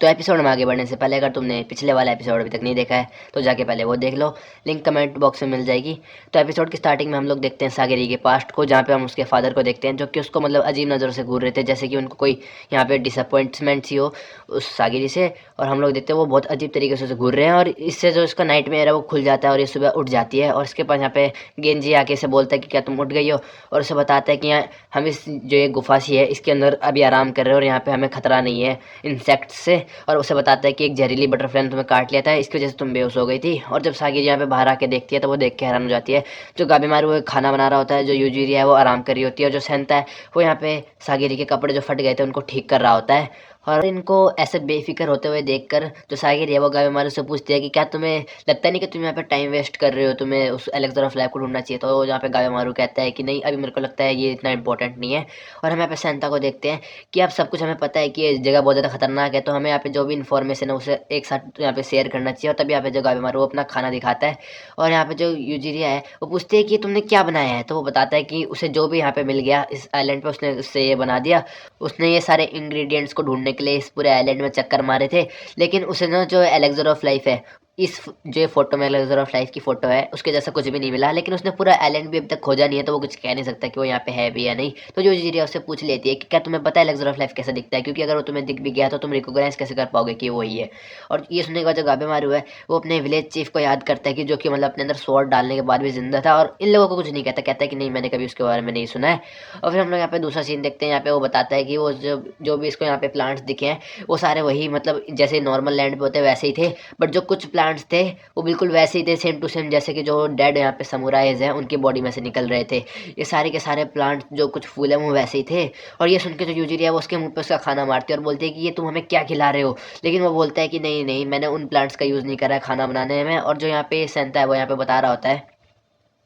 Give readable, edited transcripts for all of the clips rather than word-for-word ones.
तो एपिसोड में आगे बढ़ने से पहले अगर तुमने पिछले वाला एपिसोड अभी तक नहीं देखा है तो जाके पहले वो देख लो, लिंक कमेंट बॉक्स में मिल जाएगी। तो एपिसोड की स्टार्टिंग में हम लोग देखते हैं सागेरी के पास्ट को, जहाँ पे हम उसके फादर को देखते हैं जो कि उसको मतलब अजीब नज़रों से घूर रहे थे, जैसे कि उनको कोई यहाँ पे डिसअपॉइंटमेंट सी हो उस सागेरी से। और हम लोग देखते हैं वो बहुत अजीब तरीके से उसे घूर रहे हैं और इससे जो इसका नाइट मेयर है वो खुल जाता है और ये सुबह उठ जाती है। और इसके पास यहाँ पे गेंजी आके से बोलता है कि क्या तुम उठ गई हो, और उसे बताता है कि यहाँ हम इस जो ये गुफा सी है इसके अंदर अभी आराम कर रहे हो और यहाँ पे हमें खतरा नहीं है इंसेक्ट से। और उसे बताता है कि एक जहरीली बटरफ्लाई ने तुम्हें काट लिया था, इसकी वजह से तुम बेहोश हो गई थी। और जब सागिर यहाँ पे बाहर आके देखती है तो वो देख के हैरान हो जाती है। जो गाबीमारू वो खाना बना रहा होता है, जो यूजुरिया है वो आराम कर रही होती है, और जो सेंता है वो यहाँ पे सागिरी के कपड़े जो फट गए थे उनको ठीक कर रहा होता है। और इनको ऐसे बेफिक्र होते हुए देखकर जो सागिर है वो गाबीमारू से पूछती है कि क्या तुम्हें लगता नहीं कि तुम यहाँ पे टाइम वेस्ट कर रहे हो, तुम्हें उस एलेक्सर ऑफ लाइफ को ढूंढना चाहिए। तो यहाँ पे गाबीमारू कहता है कि नहीं, अभी मेरे को लगता है ये इतना इंपॉर्टेंट नहीं है। और हम यहाँ पे सेंता को देखते हैं कि अब सब कुछ हमें पता है कि ये जगह बहुत ज़्यादा खतरनाक है, तो हमें यहाँ पे जो भी इन्फॉर्मेशन है उसे एक साथ यहाँ पे शेयर करना चाहिए। और तभी यहाँ पे जो गाबीमारू वो अपना खाना दिखाता है और यहाँ पे जो यूजिरिया है वो पूछती है कि तुमने क्या बनाया है। तो वो बताता है कि उसे जो भी यहाँ पे मिल गया इस आइलैंड पे उसने उससे ये बना दिया। उसने ये सारे इंग्रेडिएंट्स को ढूंढने के लिए इस पूरे आइलैंड में चक्कर मारे थे, लेकिन उसे ना जो एलेक्सर ऑफ लाइफ है, इस जो फोटो में एलेक्सर ऑफ लाइफ की फोटो है उसके जैसा कुछ भी नहीं मिला। लेकिन उसने पूरा आइलैंड भी अभी तक खोजा नहीं है, तो वो कुछ कह नहीं सकता कि वो यहाँ पे है भी या नहीं। तो जो जीरिया उससे पूछ लेती है कि क्या तुम्हें पता है एलेक्सर ऑफ लाइफ कैसा दिखता है, क्योंकि अगर वो तुम्हें दिख भी गया तो तुम रिकॉग्नाइज कैसे कर पाओगे कि वो ही है। और ये सुनने के बाद जो गाबेमारू है वो अपने विलेज चीफ को याद करता है कि जो कि मतलब अपने अंदर स्वॉर्ड डालने के बाद भी जिंदा था, और इन लोगों को कुछ नहीं कहता, कहता है कि नहीं मैंने कभी उसके बारे में नहीं सुना है। और फिर हम लोग यहाँ पे दूसरा सीन देखते हैं। यहाँ पे वो बताता है कि वो जो भी इसको यहाँ पे प्लांट्स दिखे हैं वो सारे वही मतलब जैसे नॉर्मल लैंड पे होते वैसे ही थे, बट जो कुछ प्लांट्स थे वो बिल्कुल वैसे ही थे, सेम टू सेम, जैसे कि जो डेड यहाँ पे समुराइज हैं उनकी बॉडी में से निकल रहे थे। ये सारे के सारे प्लांट्स जो कुछ फूल हैं वो वैसे ही थे। और ये सुन के जो यूजिरिया है वो उसके मुंह पे उसका खाना मारती है और बोलती है कि ये तुम हमें क्या खिला रहे हो। लेकिन वो बोलता है कि नहीं नहीं, मैंने उन प्लांट्स का यूज़ नहीं करा है खाना बनाने में। और जो यहाँ पे सेंता है वो यहाँ पे बता रहा होता है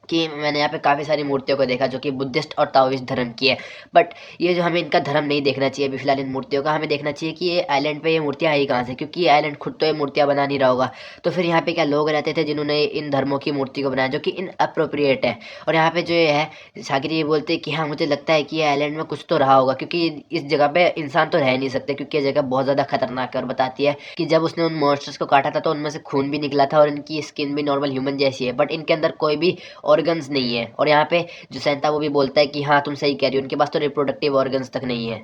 कि मैंने यहाँ पे काफ़ी सारी मूर्तियों को देखा जो कि बुद्धिस्ट और ताओइस्ट धर्म की है, बट ये जो हमें इनका धर्म नहीं देखना चाहिए अभी फिलहाल इन मूर्तियों का, हमें देखना चाहिए कि ये आइलैंड पे ये मूर्तियाँ आई कहाँ से, क्योंकि ये आइलैंड खुद तो ये मूर्तियाँ बना नहीं रहा होगा। तो फिर यहाँ पे क्या लोग रहते थे जिन्होंने इन धर्मों की मूर्ति को बनाया जो कि इन अप्रोप्रिएट है। और यहाँ पे जो ये है सागिर ये बोलते हैं कि हाँ मुझे लगता है कि ये आइलैंड में कुछ तो रहा होगा, क्योंकि इस जगह पे इंसान तो रह नहीं सकते, क्योंकि ये जगह बहुत ज़्यादा खतरनाक है। और बताती है कि जब उसने उन मॉन्स्टर्स को काटा था तो उनमें से खून भी निकला था और इनकी स्किन भी नॉर्मल ह्यूमन जैसी है, बट इनके अंदर कोई भी ऑर्गन्स नहीं है। और यहाँ पे जो सेंता वो भी बोलता है कि हाँ तुम सही कह रही हो, उनके पास तो रिप्रोडक्टिव ऑर्गन्स तक नहीं है।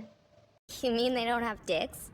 You mean they don't have dicks?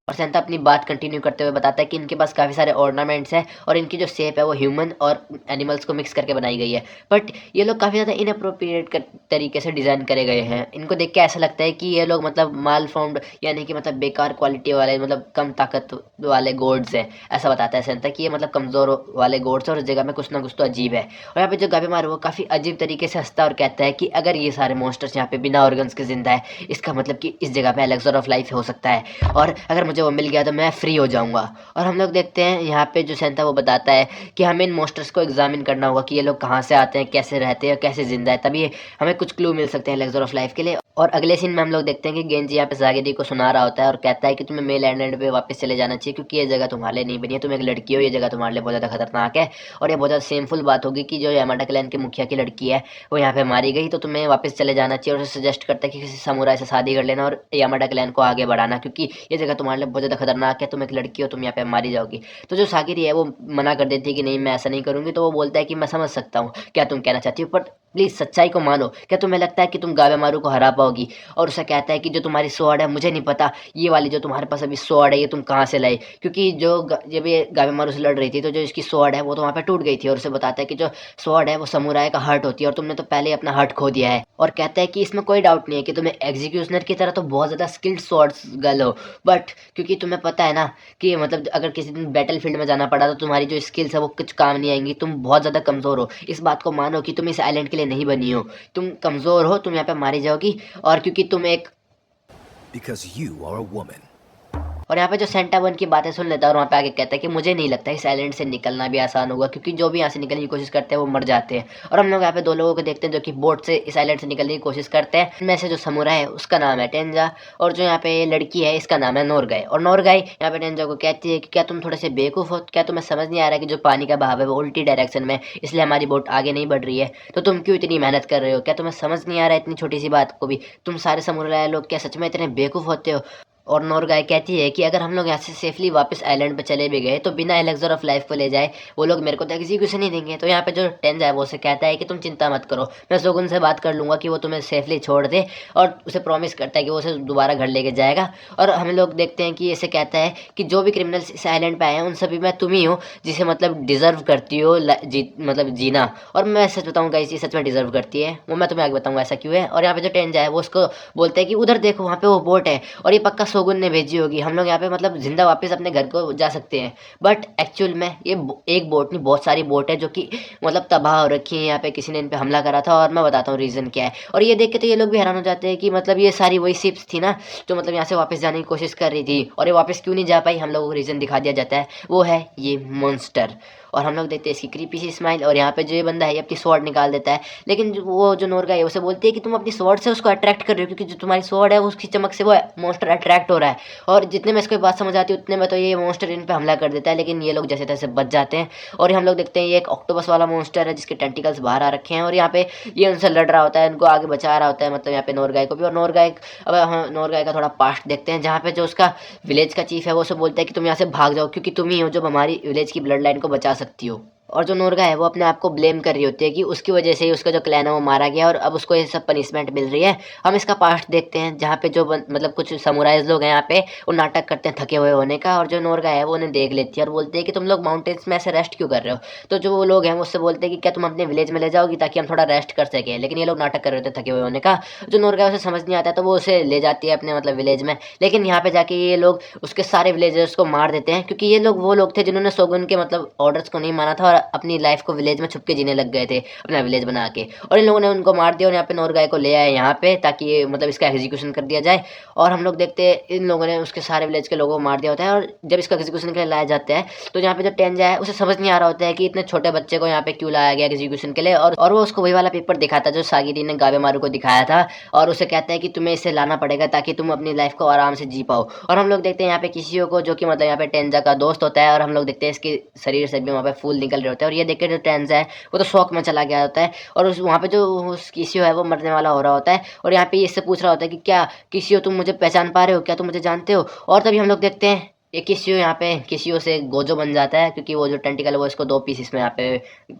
और सेंता अपनी बात कंटिन्यू करते हुए बताता है कि इनके पास काफ़ी सारे ऑर्नामेंट्स हैं और इनकी जो शेप है वो ह्यूमन और एनिमल्स को मिक्स करके बनाई गई है, बट ये लोग काफ़ी ज़्यादा इनअप्रोप्रिएट तरीके से डिज़ाइन करे गए हैं। इनको देख के ऐसा लगता है कि ये लोग मतलब माल फॉर्म्ड, यानी कि मतलब बेकार क्वालिटी वाले, मतलब कम ताकत वाले गोड्स हैं। ऐसा बताता है सेंता कि ये मतलब कमज़ोर वाले गोड्स हैं और इस जगह में कुछ ना कुछ तो अजीब है। और यहाँ पे जो गाबीमारू वो काफ़ी अजीब तरीके से हंसता है और कहता है कि अगर ये सारे मॉन्स्टर्स यहाँ पे बिना ऑर्गन्स के जिंदा है, इसका मतलब कि इस जगह पे एलेक्सर ऑफ लाइफ हो सकता है, और अगर मुझे वो मिल गया तो मैं फ्री हो जाऊंगा। और हम लोग देखते हैं यहाँ पे जो सेंता वो बताता है कि हमें इन मॉन्स्टर्स को एग्जामिन करना होगा कि ये लोग कहाँ से आते हैं, कैसे रहते हैं, कैसे जिंदा है, तभी हमें कुछ क्लू मिल सकते हैं एलेक्सर ऑफ लाइफ के लिए। और अगले सीन में हम लोग देखते हैं कि गेंजी यहाँ पे सागिरी को सुना रहा होता है और कहता है कि तुम्हें मेल आइलैंड पे वापस चले जाना चाहिए, क्योंकि ये जगह तुम्हारे लिए नहीं बनी है, तुम एक लड़की हो, ये जगह तुम्हारे लिए बहुत ज़्यादा खतरनाक है। और ये बहुत ज़्यादा सेमफुल बात होगी कि जो यामाडा क्लैन के मुखिया की लड़की है वो यहाँ पे मारी गई, तो तुम्हें वापस चले जाना चाहिए। और उसे सजेस्ट करता है कि किसी समुराई से शादी कर लेना और यामाडा क्लैन को आगे बढ़ाना, क्योंकि ये जगह तुम्हारे लिए बहुत ज़्यादा खतरनाक है, तुम एक लड़की हो, तुम यहाँ पे मारी जाओगी। तो जो सागिरी है वो मना कर देती है कि नहीं मैं ऐसा नहीं करूँगी। तो वो बोलता है कि मैं समझ सकता हूँ क्या तुम कहना चाहती हो, बट प्लीज़ सच्चाई को मानो, क्या तुम्हें लगता है कि तुम गाबेमारू को हरा पाओगी। और उसे कहता है कि जो तुम्हारी स्वॉर्ड है मुझे नहीं पता ये वाली जो तुम्हारे पास अभी स्वॉर्ड है ये तुम कहाँ से लाई, क्योंकि जब ये गाबेमारू से लड़ रही थी तो जो इसकी स्वॉर्ड है वो तो वहाँ पे टूट गई थी। और उसे बताता है कि जो स्वॉर्ड है वो समुराय का हर्ट होती है और तुमने तो पहले ही अपना हर्ट खो दिया है। और कहता है कि इसमें कोई डाउट नहीं है कि तुम्हें एग्जीक्यूशनर की तरह तो बहुत ज़्यादा स्किल्ड स्वॉर्ड्स गर्ल हो, बट क्योंकि तुम्हें पता है ना कि मतलब अगर किसी दिन बैटल फील्ड में जाना पड़ा तो तुम्हारी जो स्किल्स है वो कुछ काम नहीं आएंगी, तुम बहुत ज़्यादा कमज़ोर हो। इस बात को मानो कि तुम इस आइलैंड के लिए नहीं बनी हो, तुम कमज़ोर हो, तुम यहाँ पे मारी जाओगी। और क्योंकि तुम एक Because you are a woman. और यहाँ पे जो सेंटा वन की बातें सुन लेता है और वहाँ पे आगे कहता है कि मुझे नहीं लगता इस आइलैंड से निकलना भी आसान होगा, क्योंकि जो भी यहाँ से निकलने की कोशिश करते हैं वो मर जाते हैं। और हम लोग यहाँ पे दो लोगों को देखते हैं जो कि बोट से इस आइलैंड से निकलने की कोशिश करते हैं। इनमें से जो समुराई है उसका नाम है टेंजा, और जो यहाँ पे लड़की है इसका नाम है नोरगाई। और नोरगाई यहाँ पे टेंजा को कहती है कि क्या तुम थोड़े से बेवकूफ़ हो, क्या तुम्हें समझ नहीं आ रहा है कि जो पानी का बहाव है वो उल्टी डायरेक्शन में, इसलिए हमारी बोट आगे नहीं बढ़ रही है, तो तुम क्यों इतनी मेहनत कर रहे हो, क्या तुम्हें समझ नहीं आ रहा है इतनी छोटी सी बात को भी, तुम सारे समुराई लोग क्या सच में इतने बेवकूफ़ होते हो। और नोरगाय कहती है कि अगर हम लोग यहाँ से सेफली वापस आइलैंड पे चले भी गए तो बिना एलेक्सर ऑफ लाइफ को ले जाए वो लोग मेरे को तो एग्जीक्यूशन नहीं देंगे। तो यहाँ पे जो टेंजा है वो उसे कहता है कि तुम चिंता मत करो, मैं शोगुन से बात कर लूँगा कि वो तुम्हें सेफली छोड़ दे, और उसे प्रॉमिस करता है कि वो उसे दोबारा घर लेके जाएगा। और हम लोग देखते हैं कि इसे कहता है कि जो भी क्रिमिनल्स इस आइलैंड पे आए हैं उन सभी में तुम ही हो जिसे मतलब डिजर्व करती हो मतलब जीना। और मैं सच बताऊँगा इसी सच में डिजर्व करती है, वो मैं तुम्हें आगे बताऊँगा ऐसा क्यों है। और यहाँ पे जो टेंजा है वो उसको बोलते हैं कि उधर देखो वहाँ पे वो बोट है और ये पक्का शोगुन ने भेजी होगी, हम लोग यहाँ पे मतलब जिंदा वापस अपने घर को जा सकते हैं। बट एक्चुअल में ये एक बोट नहीं बहुत सारी बोट है जो कि मतलब तबाह हो रखी है, यहाँ पे किसी ने इन पे हमला करा था और मैं बताता हूँ रीज़न क्या है। और ये देख के तो ये लोग भी हैरान हो जाते हैं कि मतलब ये सारी वही शिप्स थी ना जो मतलब यहाँ से वापस जाने की कोशिश कर रही थी, और ये वापस क्यों नहीं जा पाई, हम लोगों को रीज़न दिखा दिया जाता है, वो है ये मॉन्स्टर। और हम लोग देखते हैं इसकी क्रीपी सी स्माइल। और यहाँ पे जो ये बंदा है ये अपनी स्वॉर्ड निकाल देता है, लेकिन वो जो नोरगा है उसे बोलती है कि तुम अपनी स्वॉर्ड से उसको अट्रैक्ट कर रहे हो, क्योंकि जो तुम्हारी स्वॉर्ड है उसकी चमक से वो मॉन्स्टर अट्रैक्ट हो रहा है। और जितने में इसको बात समझ आती है उतने में तो ये मॉन्स्टर इन पे हमला कर देता है, लेकिन ये लोग जैसे तैसे बच जाते हैं। और हम लोग देखते हैं ये एक ऑक्टोपस वाला मॉन्स्टर है जिसके टेंटिकल्स बाहर आ रखे हैं, और यहाँ पे ये उनसे लड़ रहा होता है, उनको आगे बचा रहा होता है, मतलब यहाँ पे नोरगाय को भी। और नोरगाय अब हम नोरगाय का थोड़ा पास्ट देखते हैं जहाँ पे जो उसका विलेज का चीफ है वो उसे बोलता है कि तुम यहाँ से भाग जाओ, क्योंकि तुम ही हो जो हमारी विलेज की ब्लड लाइन को बचा सकती हो। और जो नोरगा है वो अपने आप को ब्लेम कर रही होती है कि उसकी वजह से ही उसका जो क्लैन है वो मारा गया और अब उसको ये सब पनिशमेंट मिल रही है। हम इसका पास्ट देखते हैं जहाँ पे जो मतलब कुछ समुराइज लोग हैं यहाँ पे वो नाटक करते हैं थके हुए होने का, और जो नोरगा है वो उन्हें देख लेती है और बोलते हैं कि तुम लोग माउंटेन्स में ऐसे रेस्ट क्यों कर रहे हो। तो जो वो लोग हैं वो उससे बोलते हैं कि क्या तुम अपने विलेज में ले जाओगी ताकि हम थोड़ा रेस्ट कर सकें, लेकिन ये लोग नाटक कर रहे थे थके हुए होने का। जो नोरगा है उसे समझ नहीं आता है तो वो उसे ले जाती है अपने मतलब विलेज में, लेकिन यहाँ पे जाके ये लोग उसके सारे विलेजर्स को मार देते हैं, क्योंकि ये लोग वो लोग थे जिन्होंने शोगुन के मतलब ऑर्डर्स को नहीं माना था और अपनी लाइफ को विलेज में छुप के जीने लग गए थे अपना विलेज बना के। और इन लोगों ने उनको मार दिया और यहाँ पे नोरगाय को ले आए यहाँ पे ताकि ये मतलब इसका एग्जीक्यूशन कर दिया जाए। और हम लोग देखते हैं इन लोगों ने उसके सारे विलेज के लोगों को मार दिया होता है, और जब इसका एग्जीक्यूशन के लिए लाया जाता है तो यहाँ पे जो टेंजा है उसे समझ नहीं आ रहा होता है कि इतने छोटे बच्चे को यहाँ पे क्यों लाया गया एग्जीक्यूशन के लिए। और वो उसको वही वाला पेपर दिखाता है जो सागिरी ने गाबेमारू को दिखाया था, और उसे कहता है कि तुम्हें इसे लाना पड़ेगा ताकि तुम अपनी लाइफ को आराम से जी पाओ। और हम लोग देखते हैं यहाँ पे किसी को जो कि मतलब यहाँ पे टेंजा का दोस्त होता है, और हम लोग देखते हैं इसके शरीर से भी वहाँ पे फूल निकल रहे होते हैं, और ये देख के जो टेंजा है वो तो शौक में चला गया होता है। और उस वहाँ पे जो उस किसियो है वो मरने वाला हो रहा होता है, और यहाँ पे ये इससे पूछ रहा होता है कि क्या किसियो तुम मुझे पहचान पा रहे हो, क्या तुम मुझे जानते हो। और तभी हम लोग देखते हैं ये किसियो यहाँ पे किसियो से गोजो बन जाता है, क्योंकि वो जो टेंटिकल है वो इसको 2 पीसेस में यहाँ पे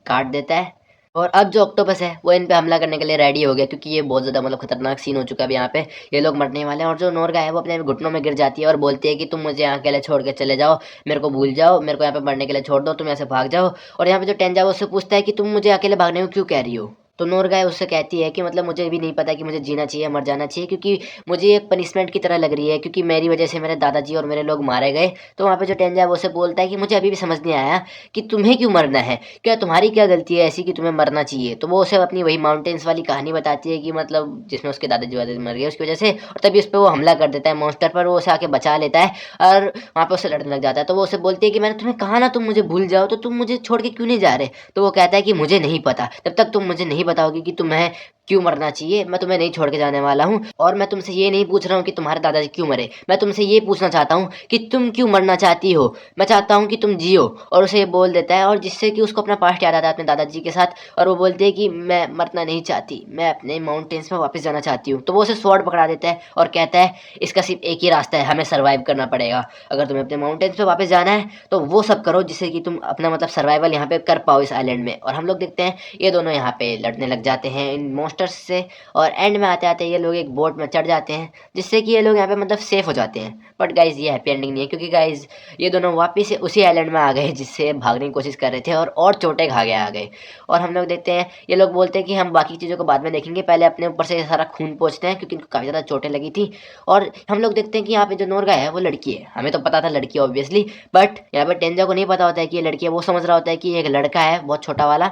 काट देता है। और अब जो ऑक्टोपस है वो इन पे हमला करने के लिए रेडी हो गया, क्योंकि ये बहुत ज़्यादा मतलब खतरनाक सीन हो चुका है। अब यहाँ पे ये लोग मरने वाले हैं, और जो नोरगा है वो अपने घुटनों में गिर जाती है और बोलती है कि तुम मुझे यहाँ अकेले छोड़ के चले जाओ, मेरे को भूल जाओ, मेरे को यहाँ पे मरने के लिए छोड़ दो, तुम यहाँ से भाग जाओ। और यहाँ पे जो टेंजा है वो उससे पूछता है कि तुम मुझे अकेले भागने को क्यों कह रही हो। तो नोरगाय उससे कहती है कि मतलब मुझे भी नहीं पता कि मुझे जीना चाहिए मर जाना चाहिए, क्योंकि मुझे एक पनिशमेंट की तरह लग रही है, क्योंकि मेरी वजह से मेरे दादाजी और मेरे लोग मारे गए। तो वहाँ पे जो टेंजा है वो उसे बोलता है कि मुझे अभी भी समझ नहीं आया कि तुम्हें क्यों मरना है, क्या तुम्हारी क्या गलती है ऐसी कि तुम्हें मरना चाहिए। तो वो उसे अपनी वही माउंटेन्स वाली कहानी बताती है कि मतलब जिसमें उसके दादाजी वादाजी मर गए उसकी वजह से, और तभी उस पर वो हमला कर देता है मॉन्स्टर पर, वो उसे आके बचा लेता है और वहाँ पे उससे लड़ने लग जाता है। तो वो उसे बोलती है कि मैंने तुम्हें कहा ना तुम मुझे भूल जाओ, तो तुम मुझे छोड़ के क्यों नहीं जा रहे। तो वो कहता है कि मुझे नहीं पता, जब तक तुम मुझे नहीं बताओगी कि तुम्हें क्यों मरना चाहिए मैं तुम्हें नहीं छोड़ के जाने वाला हूँ। और मैं तुमसे ये नहीं पूछ रहा हूँ कि तुम्हारे दादाजी क्यों मरे, मैं तुमसे ये पूछना चाहता हूँ कि तुम क्यों मरना चाहती हो, मैं चाहता हूँ कि तुम जियो। और उसे ये बोल देता है, और जिससे कि उसको अपना पास्ट याद आता है अपने दादाजी के साथ, और वो बोलती है कि मैं मरना नहीं चाहती, मैं अपने माउंटेन्स में वापस जाना चाहती हूँ। तो वो उसे स्वॉर्ड पकड़ा देता है और कहता है इसका सिर्फ एक ही रास्ता है, हमें सर्वाइव करना पड़ेगा। अगर तुम्हें अपने माउंटेन्स पे वापस जाना है तो वो सब करो जिससे कि तुम अपना मतलब सर्वाइवल यहाँ पे कर पाओ इस आइलैंड में। और हम लोग देखते हैं ये दोनों यहाँ पे लड़ने लग जाते हैं इन मॉन्स्टर्स से, और एंड में आते आते ये लोग एक बोट में चढ़ जाते हैं जिससे कि ये लोग यहाँ पे मतलब सेफ हो जाते हैं। बट गाइज ये हैप्पी एंडिंग नहीं है, क्योंकि गाइज ये दोनों वापस से उसी आइलैंड में आ गए जिससे भागने की कोशिश कर रहे थे, और चोटें खा गए आ गए। और हम लोग देखते हैं ये लोग बोलते हैं कि हम बाकी चीज़ों को बाद में देखेंगे, पहले अपने ऊपर से सारा खून पोंछते हैं क्योंकि इनको काफ़ी ज़्यादा चोटें लगी थी। और हम लोग देखते हैं कि यहाँ पे जो नोरगा है वो लड़की है, हमें तो पता था लड़की है ऑब्वियसली, बट यहाँ पे टेंजा को नहीं पता होता है कि ये लड़की है। वो समझ रहा होता है कि ये एक लड़का है बहुत छोटा वाला,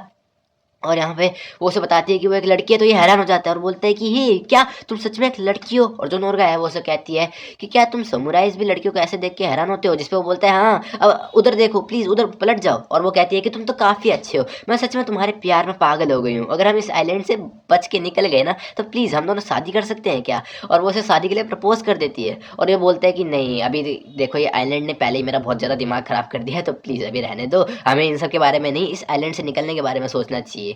और यहाँ पे वो उसे बताती है कि वो एक लड़की है। तो ये हैरान हो जाता है और बोलता है कि हे क्या तुम सच में एक लड़की हो। और जो नोरगा है वो उसे कहती है कि क्या तुम समुराइज भी लड़कियों को ऐसे देख के हैरान होते हो, जिसपे वो बोलता है हाँ अब उधर देखो प्लीज़, उधर पलट जाओ। और वो कहती है कि तुम तो काफ़ी अच्छे हो, मैं सच में तुम्हारे प्यार में पागल हो गई हूँ, अगर हम इस आइलैंड से बच के निकल गए ना तो प्लीज़ हम दोनों शादी कर सकते हैं क्या। और वो उसे शादी के लिए प्रपोज कर देती है, और ये बोलता है कि नहीं अभी देखो ये आइलैंड ने पहले ही मेरा बहुत ज़्यादा दिमाग ख़राब कर दिया है, तो प्लीज़ अभी रहने दो, हमें इन सब के बारे में नहीं, इस आइलैंड से निकलने के बारे में सोचना चाहिए।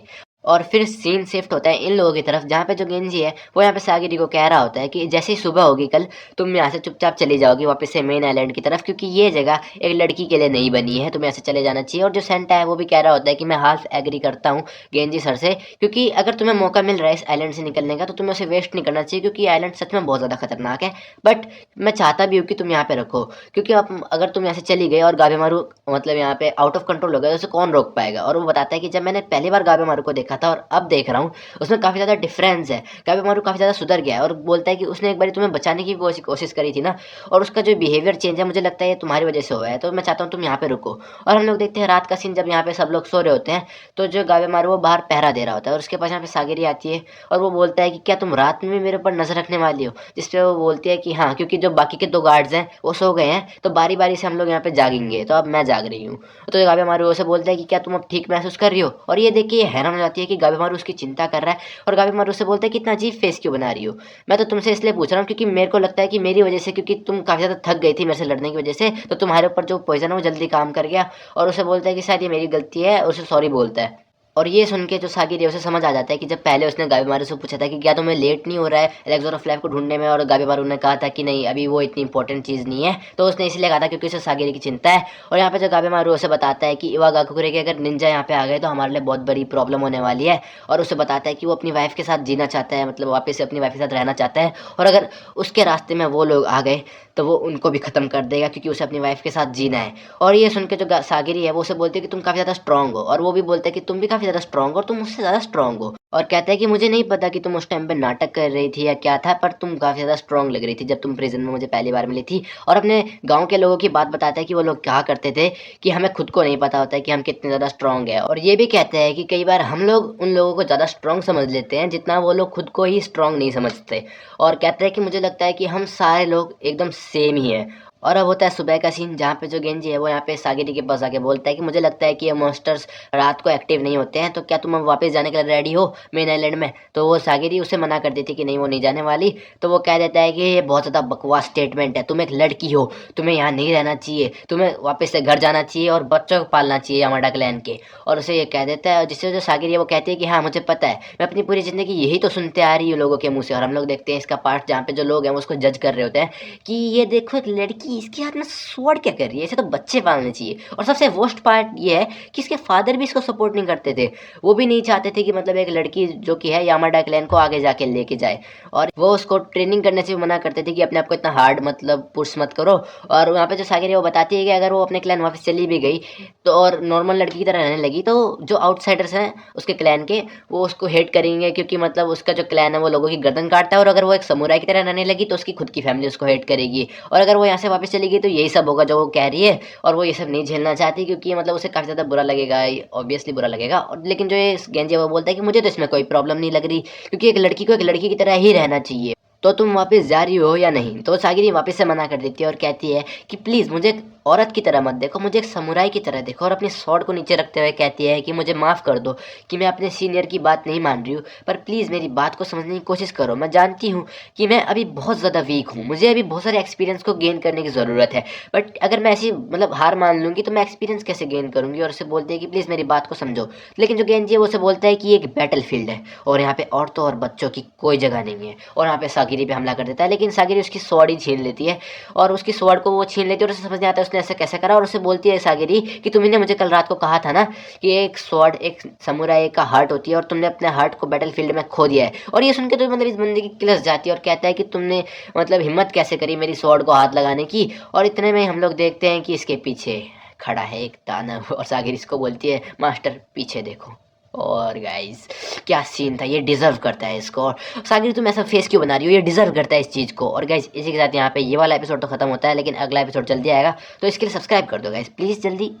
और फिर सीन शिफ्ट होता है इन लोगों की तरफ, जहाँ पे जो गेंजी है वो यहाँ पे सागिरी को कह रहा होता है कि जैसे ही सुबह होगी कल, तुम यहाँ से चुपचाप चली जाओगी वापस से मेन आइलैंड की तरफ, क्योंकि ये जगह एक लड़की के लिए नहीं बनी है, तुम्हें यहाँ से चले जाना चाहिए। और जो सेंटा है वो भी कह रहा होता है कि मैं हाफ एग्री करता हूँ गेंजी सर से, क्योंकि अगर तुम्हें मौका मिल रहा है इस आइलैंड से निकलने का तो तुम्हें उसे वेस्ट नहीं करना चाहिए, क्योंकि आइलैंड सच में बहुत ज़्यादा खतरनाक है। बट मैं चाहता भी हूँ कि तुम यहाँ पे रखो, क्योंकि अब अगर तुम यहाँ से चली गई और गाबेमारू मतलब यहाँ पे आउट ऑफ कंट्रोल हो गया तो उसे कौन रोक पाएगा। और वो बताता है कि जब मैंने पहली बार गाबेमारू को देखा था और अब देख रहा हूँ, उसमें काफ़ी ज़्यादा डिफरेंस है। गाबेमारू काफ़ी ज़्यादा सुधर गया है और बोलता है कि उसने एक बार तुम्हें बचाने की कोशिश करी थी ना, और उसका जो बिहेवियर चेंज है मुझे लगता है ये तुम्हारी वजह से हुआ है, तो मैं चाहता हूँ तुम यहाँ पे रुको। और हम लोग देखते हैं रात का सीन, जब यहाँ पे सब लोग सो रहे होते हैं तो जो गाबेमारू वो बाहर पहरा दे रहा होता है और उसके पास यहाँ पे सागिरी आती है और वो बोलता है कि क्या तुम रात में भी मेरे ऊपर नजर रखने वाली हो। जिसपे वो बोलती है कि हाँ, क्योंकि जो बाकी के 2 गार्ड्स हैं वो सो गए हैं तो बारी बारी से हम लोग यहाँ पे जागेंगे, तो अब मैं जाग रही हूँ। तो गाबेमारू उसे बोलता है कि क्या तुम अब ठीक महसूस कर रही हो। और ये देख के ये हैरान हो जाती है कि गाबेमारू उसकी चिंता कर रहा है। और गाबेमारू उससे बोलता है कि इतना अजीब फेस क्यों बना रही हो। मैं तो तुमसे इसलिए पूछ रहा हूँ क्योंकि मेरे को लगता है कि मेरी वजह से, क्योंकि तुम काफ़ी ज़्यादा थक गई थी मेरे से लड़ने की वजह से, तो तुम्हारे ऊपर जो पॉइजन है वो जल्दी काम कर गया। और उसे बोलता है कि शायद ये मेरी गलती है, और उसे सॉरी बोलता है। और ये सुन के जो सागिरी है उसे समझ आ जाता है कि जब पहले उसने गाबेमारू से पूछा था कि क्या तुम्हें लेट नहीं हो रहा है एलेक्सोर ऑफ लाइफ को ढूंढने में, और गाबेमारू ने कहा था कि नहीं अभी वो इतनी इंपॉर्टेंट चीज़ नहीं है, तो उसने इसलिए कहा था क्योंकि उसे सागिरी की चिंता है। और यहाँ पे जो गाबेमारू उसे बताता है कि इवागाकुरे के अगर निंजा यहाँ पे आ गए तो हमारे लिए बहुत बड़ी प्रॉब्लम होने वाली है। और उसे बताता है कि वो अपनी वाइफ के साथ जीना चाहता है, मतलब वापस से अपनी वाइफ के साथ रहना चाहता है, और अगर उसके रास्ते में वो लोग आ गए तो वो उनको भी ख़त्म कर देगा, क्योंकि उसे अपनी वाइफ के साथ जीना है। और ये सुन के जो सागिरी है वो उसे बोलती है कि तुम काफ़ी ज़्यादा स्ट्रांग हो, और वो भी बोलता है कि तुम भी काफ़ी ज़्यादा स्ट्रांग हो और तुम मुझसे ज़्यादा स्ट्रांग हो। और कहता है कि मुझे नहीं पता कि तुम उस टाइम पे नाटक कर रही थी या क्या था, पर तुम काफ़ी ज़्यादा स्ट्रांग लग रही थी जब तुम प्रिजन में मुझे पहली बार मिली थी। और अपने गांव के लोगों की बात बताता है कि वो लोग कहा करते थे कि हमें खुद को नहीं पता होता है कि हम कितने ज़्यादा स्ट्रांग है। और ये भी कहते हैं कि कई बार हम लोग उन लोगों को ज़्यादा स्ट्रांग समझ लेते हैं जितना वो लोग खुद को ही स्ट्रांग नहीं समझते। और कहते हैं कि मुझे लगता है कि हम सारे लोग एकदम सेम ही हैं। और अब होता है सुबह का सीन, जहाँ पे जो गेंजी है वो यहाँ पे सागिरी के पास आके बोलता है कि मुझे लगता है कि ये मॉन्स्टर्स रात को एक्टिव नहीं होते हैं, तो क्या तुम अब वापस जाने के लिए रेडी हो मेन आइलैंड में। तो वो सागिरी उसे मना कर देती कि नहीं वो नहीं जाने वाली। तो वो कह देता है कि ये बहुत ज़्यादा बकवास स्टेटमेंट है, तुम एक लड़की हो, तुम्हें यहाँ नहीं रहना चाहिए, तुम्हें वापस से घर जाना चाहिए और बच्चों को पालना चाहिए यामाडा क्लैन के। और उसे ये कह देता है, जिससे जो सागिरी है वो कहती है कि हाँ मुझे पता है, मैं अपनी पूरी ज़िंदगी यही तो सुनते आ रही हूँ लोगों के मुँह से। और हम लोग देखते हैं इसका पार्ट जहाँ पे जो लोग हैं वो उसको जज कर रहे होते हैं कि ये देखो एक लड़की, इसके हाथ में स्वॉर्ड क्या कर रही है, इसे तो बच्चे पालने चाहिए। और सबसे वर्स्ट पार्ट ये है कि इसके फादर भी इसको सपोर्ट नहीं करते थे, वो भी नहीं चाहते थे कि मतलब एक लड़की जो कि है यामाडा क्लैन को आगे जाके लेके जाए, और वो उसको ट्रेनिंग करने से भी मना करते थे कि अपने आप को इतना हार्ड मतलब पुश मत करो। और वहाँ पे जो सागिरी है वो बताती है कि अगर वो अपने क्लैन वापस चली भी गई तो और नॉर्मल लड़की की तरह रहने लगी तो जो आउटसाइडर्स हैं उसके क्लैन के वो उसको हेट करेंगे, क्योंकि मतलब उसका जो क्लैन है वो लोगों की गर्दन काटता है। और अगर वो एक समुराई की तरह रहने लगी तो उसकी खुद की फैमिली उसको हेट करेगी। और अगर वो यहाँ से वापस चली गई तो यही सब होगा जो वो कह रही है, और वो ये सब नहीं झेलना चाहती, क्योंकि मतलब उसे काफ़ी ज़्यादा बुरा लगेगा, ऑब्वियसली बुरा लगेगा। और लेकिन जो ये गेंजी है वो बोलता है कि मुझे तो इसमें कोई प्रॉब्लम नहीं लग रही, क्योंकि एक लड़की को एक लड़की की तरह ही रहना चाहिए, तो तुम वापस जा रही हो या नहीं। तो सागिरी वापस से मना कर देती है और कहती है कि प्लीज़ मुझे एक औरत की तरह मत देखो, मुझे एक समुराई की तरह देखो। और अपने स्वॉर्ड को नीचे रखते हुए कहती है कि मुझे माफ़ कर दो कि मैं अपने सीनियर की बात नहीं मान रही हूँ, पर प्लीज़ मेरी बात को समझने की कोशिश करो। मैं जानती हूँ कि मैं अभी बहुत ज़्यादा वीक हूँ, मुझे अभी बहुत सारे एक्सपीरियंस को गेन करने की ज़रूरत है, बट अगर मैं ऐसी मतलब हार मान लूँगी तो मैं एक्सपीरियंस कैसे गेन करूँगी। और उसे बोलते हैं कि प्लीज़ मेरी बात को समझो। लेकिन जो गेंजी है वो उसे बोलता है कि ये एक बैटल फील्ड है और यहाँ पे औरतों और बच्चों की कोई जगह नहीं है, और यहाँ पे सागिरी पे हमला कर देता है। लेकिन सागिरी उसकी स्वॉर्ड ही छीन लेती है, और उसकी स्वॉर्ड को वो छीन लेती है और उसे समझ नहीं आता उसने ऐसा कैसे करा। और उसे बोलती है सागिरी कि तुमने मुझे कल रात को कहा था ना कि एक स्वॉर्ड एक समुराई का हार्ट होती है और तुमने अपने हार्ट को बैटल फील्ड में खो दिया है। और ये सुन के तो मतलब इस बंदे की किलस जाती है और कहता है कि तुमने मतलब हिम्मत कैसे करी मेरी स्वॉर्ड को हाथ लगाने की। और इतने में हम लोग देखते हैं कि इसके पीछे खड़ा है एक दानव, और सागिरी इसको बोलती है मास्टर पीछे देखो। और गाइस क्या सीन था, ये डिजर्व करता है इसको। और सागिर तुम ऐसा फेस क्यों बना रही हो, ये डिजर्व करता है इस चीज़ को। और गाइस इसी के साथ यहाँ पे ये वाला एपिसोड तो खत्म होता है, लेकिन अगला एपिसोड जल्दी आएगा, तो इसके लिए सब्सक्राइब कर दो गाइस प्लीज़ जल्दी।